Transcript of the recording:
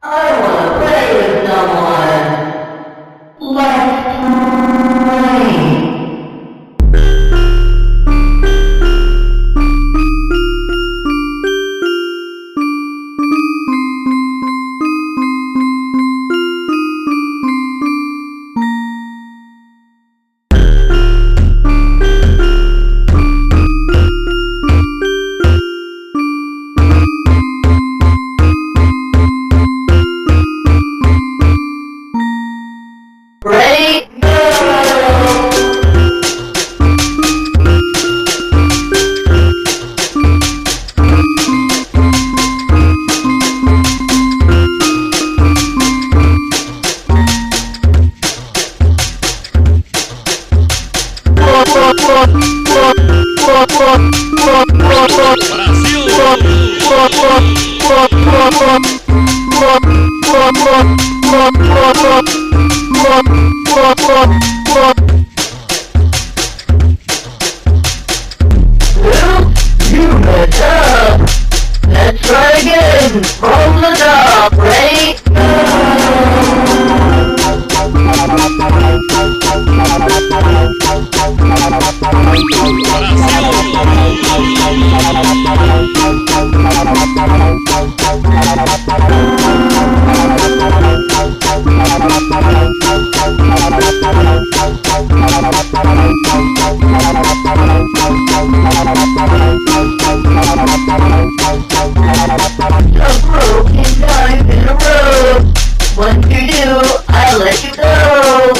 I wanna play with someone. Let's play. Ready? You messed up. Let's try again. From the top. Ready? Jump rope 10 times in a row. Once you do, I let you go.